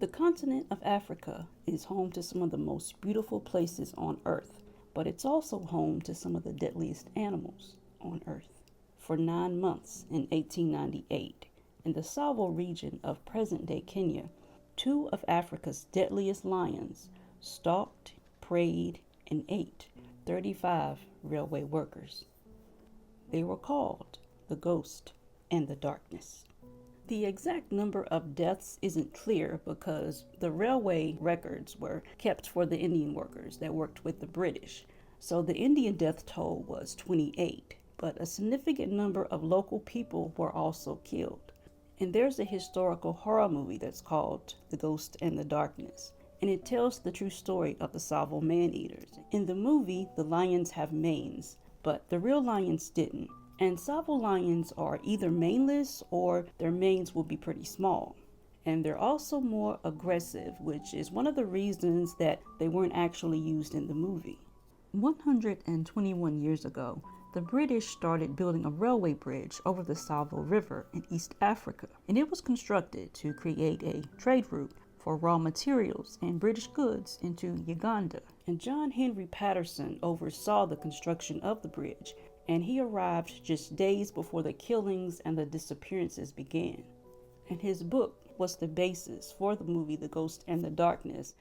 The continent of Africa is home to some of the most beautiful places on Earth, but it's also home to some of the deadliest animals on Earth. For 9 months in 1898, in the Tsavo region of present-day Kenya, two of Africa's deadliest lions stalked, preyed, and ate 35 railway workers. They were called the Ghost and the Darkness. The exact number of deaths isn't clear because the railway records were kept for the Indian workers that worked with the British. So the Indian death toll was 28, but a significant number of local people were also killed. And there's a historical horror movie that's called The Ghost and the Darkness, and it tells the true story of the Tsavo man-eaters. In the movie, the lions have manes, but the real lions didn't. And Tsavo lions are either maneless or their manes will be pretty small. And they're also more aggressive, which is one of the reasons that they weren't actually used in the movie. 121 years ago, the British started building a railway bridge over the Tsavo River in East Africa, and it was constructed to create a trade route for raw materials and British goods into Uganda. And John Henry Patterson oversaw the construction of the bridge, and he arrived just days before the killings and the disappearances began. And his book was the basis for the movie The Ghost and the Darkness.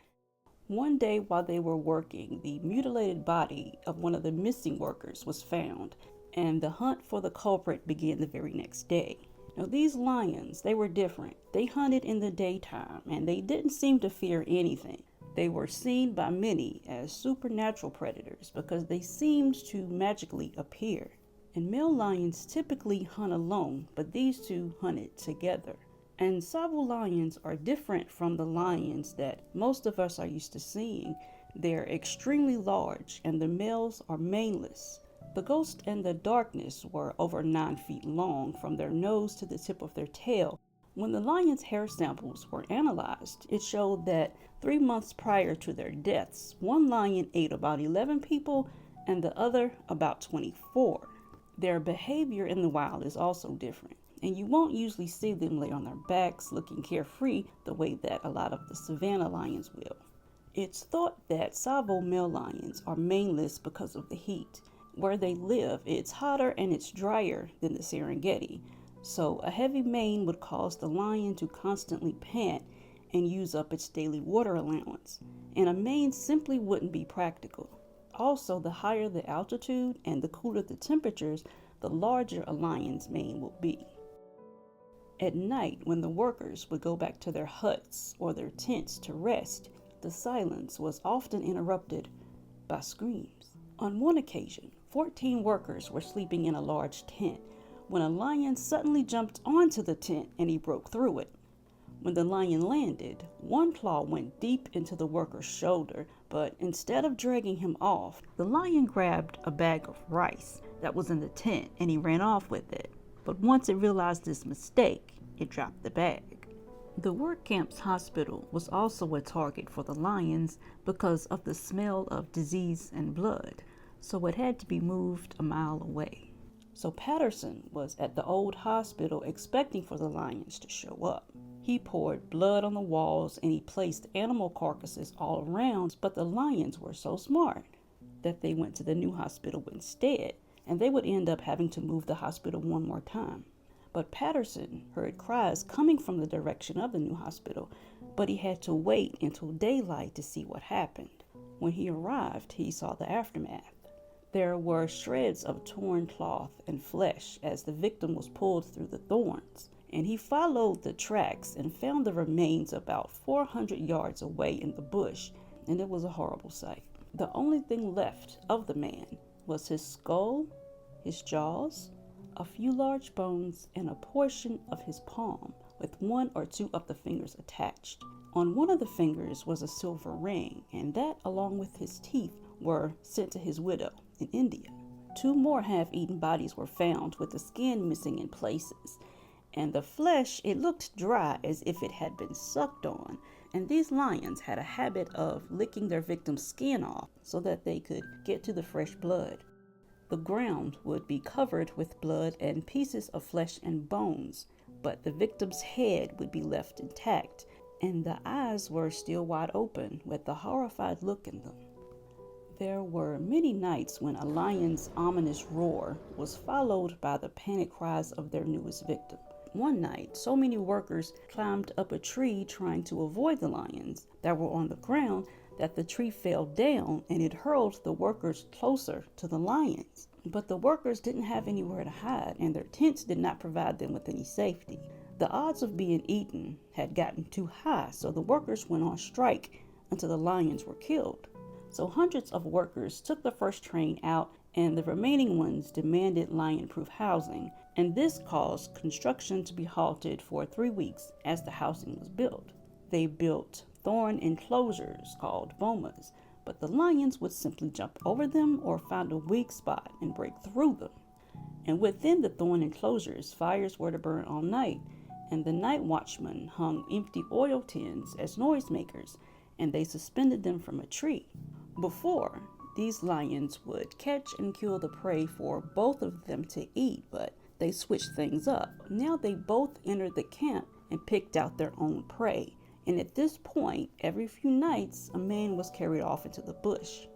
One day while they were working, the mutilated body of one of the missing workers was found, and the hunt for the culprit began the very next day. Now these lions, they were different. They hunted in the daytime, and they didn't seem to fear anything. They were seen by many as supernatural predators because they seemed to magically appear. And male lions typically hunt alone, but these two hunted together. And Tsavo lions are different from the lions that most of us are used to seeing. They're extremely large, and the males are maneless. The Ghost and the Darkness were over 9 feet long from their nose to the tip of their tail. When the lions' hair samples were analyzed, it showed that 3 months prior to their deaths, one lion ate about 11 people and the other about 24. Their behavior in the wild is also different, and you won't usually see them lay on their backs looking carefree the way that a lot of the savanna lions will. It's thought that Tsavo male lions are maneless because of the heat. Where they live, it's hotter and it's drier than the Serengeti. So a heavy mane would cause the lion to constantly pant and use up its daily water allowance, and a mane simply wouldn't be practical. Also, the higher the altitude and the cooler the temperatures, the larger a lion's mane will be. At night, when the workers would go back to their huts or their tents to rest, the silence was often interrupted by screams. On one occasion, 14 workers were sleeping in a large tent when a lion suddenly jumped onto the tent and he broke through it. When the lion landed, one claw went deep into the worker's shoulder, but instead of dragging him off, the lion grabbed a bag of rice that was in the tent and he ran off with it. But once it realized its mistake, it dropped the bag. The work camp's hospital was also a target for the lions because of the smell of disease and blood, so it had to be moved a mile away. So Patterson was at the old hospital expecting for the lions to show up. He poured blood on the walls and he placed animal carcasses all around, but the lions were so smart that they went to the new hospital instead, and they would end up having to move the hospital one more time. But Patterson heard cries coming from the direction of the new hospital, but he had to wait until daylight to see what happened. When he arrived, he saw the aftermath. There were shreds of torn cloth and flesh as the victim was pulled through the thorns, and he followed the tracks and found the remains about 400 yards away in the bush, and it was a horrible sight. The only thing left of the man was his skull, his jaws, a few large bones, and a portion of his palm with 1 or 2 of the fingers attached. On one of the fingers was a silver ring, and that, along with his teeth, were sent to his widow in India. 2 more half-eaten bodies were found with the skin missing in places, and the flesh, it looked dry as if it had been sucked on, and these lions had a habit of licking their victim's skin off so that they could get to the fresh blood. The ground would be covered with blood and pieces of flesh and bones, but the victim's head would be left intact, and the eyes were still wide open with a horrified look in them. There were many nights when a lion's ominous roar was followed by the panic cries of their newest victim. One night, so many workers climbed up a tree trying to avoid the lions that were on the ground that the tree fell down and it hurled the workers closer to the lions. But the workers didn't have anywhere to hide, and their tents did not provide them with any safety. The odds of being eaten had gotten too high, so the workers went on strike until the lions were killed. So hundreds of workers took the first train out, and the remaining ones demanded lion-proof housing, and this caused construction to be halted for 3 weeks as the housing was built. They built thorn enclosures called bomas, but the lions would simply jump over them or find a weak spot and break through them. And within the thorn enclosures, fires were to burn all night, and the night watchmen hung empty oil tins as noisemakers, and they suspended them from a tree. Before, these lions would catch and kill the prey for both of them to eat, but they switched things up. Now they both entered the camp and picked out their own prey. And at this point, every few nights, a man was carried off into the bush.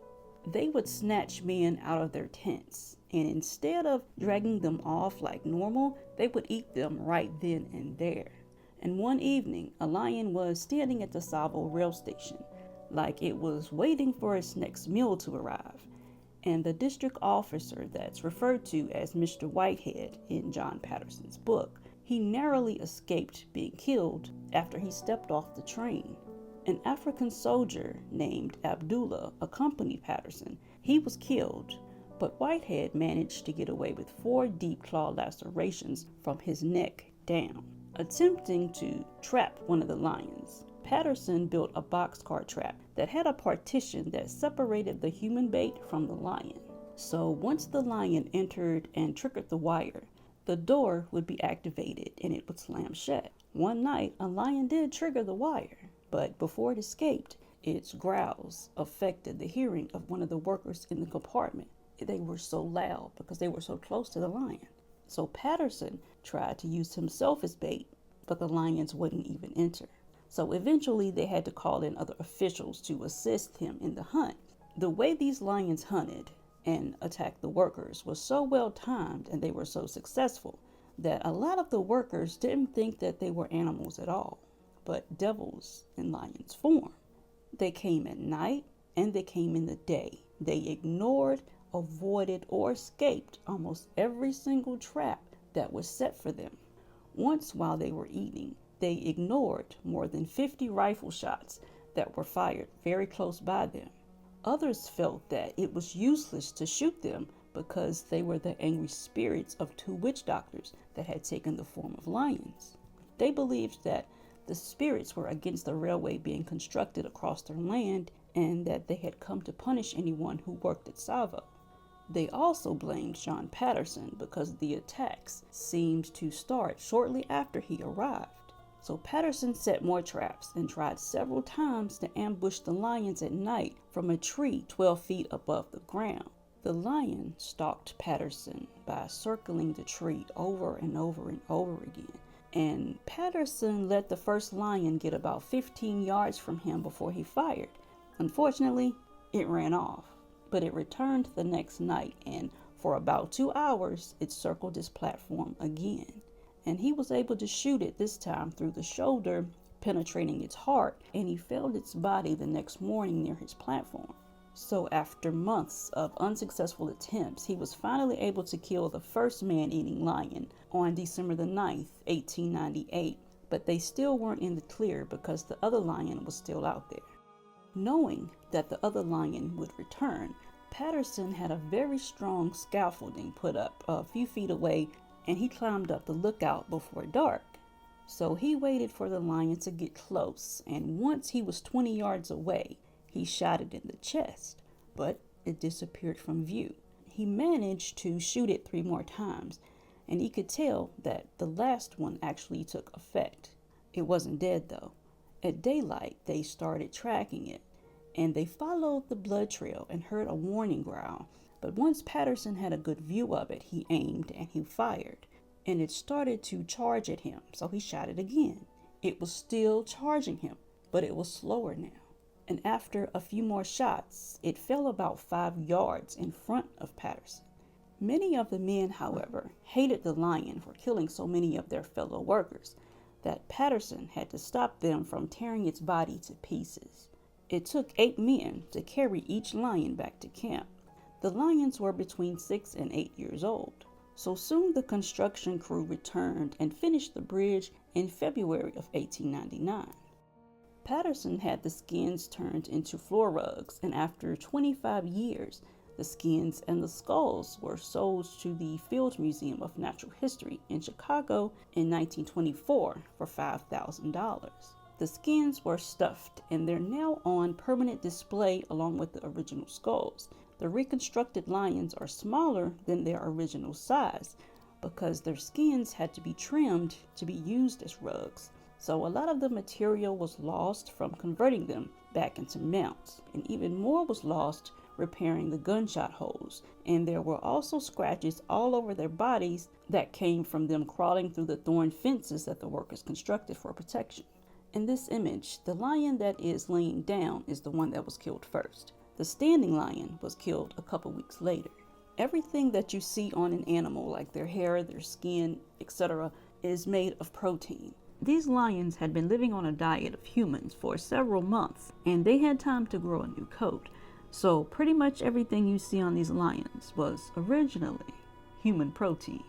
They would snatch men out of their tents, and instead of dragging them off like normal, they would eat them right then and there. And one evening, a lion was standing at the Tsavo rail station, like it was waiting for its next meal to arrive. And the district officer that's referred to as Mr. Whitehead in John Patterson's book, he narrowly escaped being killed after he stepped off the train. An African soldier named Abdullah accompanied Patterson. He was killed, but Whitehead managed to get away with 4 deep claw lacerations from his neck down, attempting to trap one of the lions. Patterson built a boxcar trap that had a partition that separated the human bait from the lion. So once the lion entered and triggered the wire, the door would be activated and it would slam shut. One night, a lion did trigger the wire, but before it escaped, its growls affected the hearing of one of the workers in the compartment. They were so loud because they were so close to the lion. So Patterson tried to use himself as bait, but the lions wouldn't even enter. So eventually they had to call in other officials to assist him in the hunt. The way these lions hunted and attacked the workers was so well timed, and they were so successful that a lot of the workers didn't think that they were animals at all, but devils in lions' form. They came at night and they came in the day. They ignored, avoided, or escaped almost every single trap that was set for them. Once, while they were eating, they ignored more than 50 rifle shots that were fired very close by them. Others felt that it was useless to shoot them because they were the angry spirits of 2 witch doctors that had taken the form of lions. They believed that the spirits were against the railway being constructed across their land and that they had come to punish anyone who worked at Tsavo. They also blamed John Patterson because the attacks seemed to start shortly after he arrived. So Patterson set more traps and tried several times to ambush the lions at night from a tree 12 feet above the ground. The lion stalked Patterson by circling the tree over and over and over again. And Patterson let the first lion get about 15 yards from him before he fired. Unfortunately, it ran off, but it returned the next night, and for about 2 hours, it circled his platform again. And he was able to shoot it this time through the shoulder, penetrating its heart, and he felled its body the next morning near his platform. So after months of unsuccessful attempts, he was finally able to kill the first man-eating lion on December the 9th, 1898, but they still weren't in the clear because the other lion was still out there. Knowing that the other lion would return, Patterson had a very strong scaffolding put up a few feet away, and he climbed up the lookout before dark. So he waited for the lion to get close, and once he was 20 yards away, he shot it in the chest, but it disappeared from view. He managed to shoot it 3 more times, and he could tell that the last one actually took effect. It wasn't dead though. At daylight, they started tracking it, and they followed the blood trail and heard a warning growl. But once Patterson had a good view of it, he aimed and he fired, and it started to charge at him, so he shot it again. It was still charging him, but it was slower now. And after a few more shots, it fell about 5 yards in front of Patterson. Many of the men, however, hated the lion for killing so many of their fellow workers that Patterson had to stop them from tearing its body to pieces. It took 8 men to carry each lion back to camp. The lions were between 6 and 8 years old. So soon the construction crew returned and finished the bridge in February of 1899. Patterson had the skins turned into floor rugs, and after 25 years, the skins and the skulls were sold to the Field Museum of Natural History in Chicago in 1924 for $5,000. The skins were stuffed, and they're now on permanent display along with the original skulls. The reconstructed lions are smaller than their original size because their skins had to be trimmed to be used as rugs. So a lot of the material was lost from converting them back into mounts, and even more was lost repairing the gunshot holes. And there were also scratches all over their bodies that came from them crawling through the thorn fences that the workers constructed for protection. In this image, the lion that is laying down is the one that was killed first. The standing lion was killed a couple weeks later. Everything that you see on an animal, like their hair, their skin, etc., is made of protein. These lions had been living on a diet of humans for several months, and they had time to grow a new coat. So pretty much everything you see on these lions was originally human protein.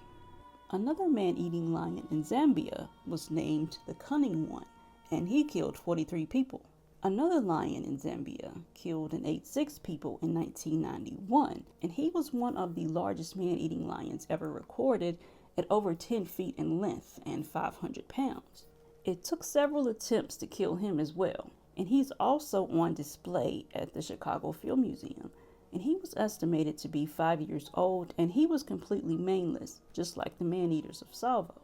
Another man-eating lion in Zambia was named the Cunning One, and he killed 43 people. Another lion in Zambia killed and ate 6 people in 1991, and he was one of the largest man-eating lions ever recorded at over 10 feet in length and 500 pounds. It took several attempts to kill him as well, and he's also on display at the Chicago Field Museum, and he was estimated to be 5 years old, and he was completely maneless, just like the man-eaters of Tsavo.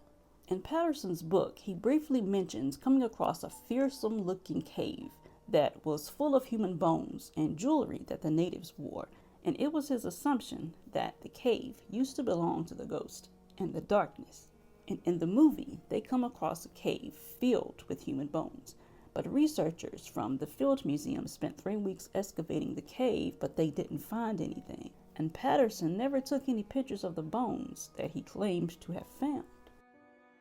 In Patterson's book, he briefly mentions coming across a fearsome-looking cave that was full of human bones and jewelry that the natives wore, and it was his assumption that the cave used to belong to the ghost and the darkness. And in the movie, they come across a cave filled with human bones, but researchers from the Field Museum spent 3 weeks excavating the cave, but they didn't find anything, and Patterson never took any pictures of the bones that he claimed to have found.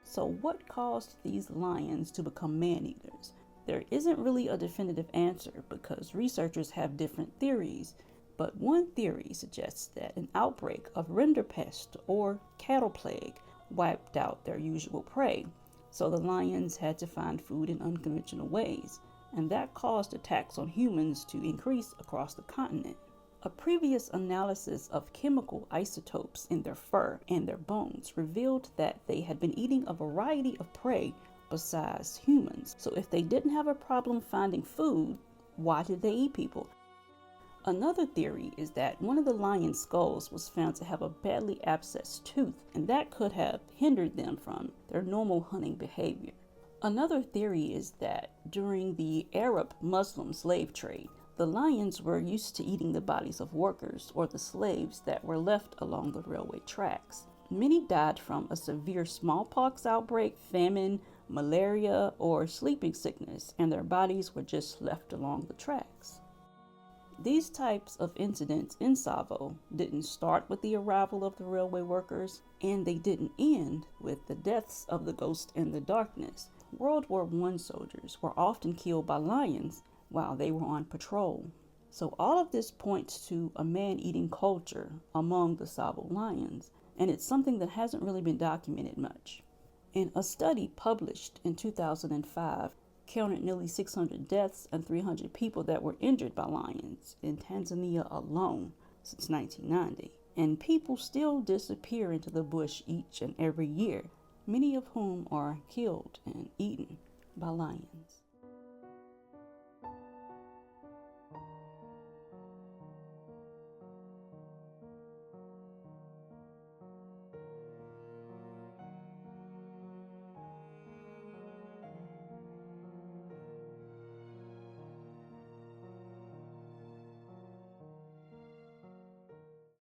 So what caused these lions to become man-eaters? There isn't really a definitive answer because researchers have different theories, but one theory suggests that an outbreak of rinderpest or cattle plague wiped out their usual prey, so the lions had to find food in unconventional ways, and that caused attacks on humans to increase across the continent. A previous analysis of chemical isotopes in their fur and their bones revealed that they had been eating a variety of prey besides humans. So if they didn't have a problem finding food, why did they eat people? Another theory is that one of the lion's skulls was found to have a badly abscessed tooth, and that could have hindered them from their normal hunting behavior. Another theory is that during the Arab Muslim slave trade, the lions were used to eating the bodies of workers or the slaves that were left along the railway tracks. Many died from a severe smallpox outbreak, famine, malaria, or sleeping sickness, and their bodies were just left along the tracks. These types of incidents in Tsavo didn't start with the arrival of the railway workers, and they didn't end with the deaths of the ghost in the darkness. World War I soldiers were often killed by lions while they were on patrol. So all of this points to a man-eating culture among the Tsavo lions, and it's something that hasn't really been documented much. In a study published in 2005, counted nearly 600 deaths and 300 people that were injured by lions in Tanzania alone since 1990. And people still disappear into the bush each and every year, many of whom are killed and eaten by lions.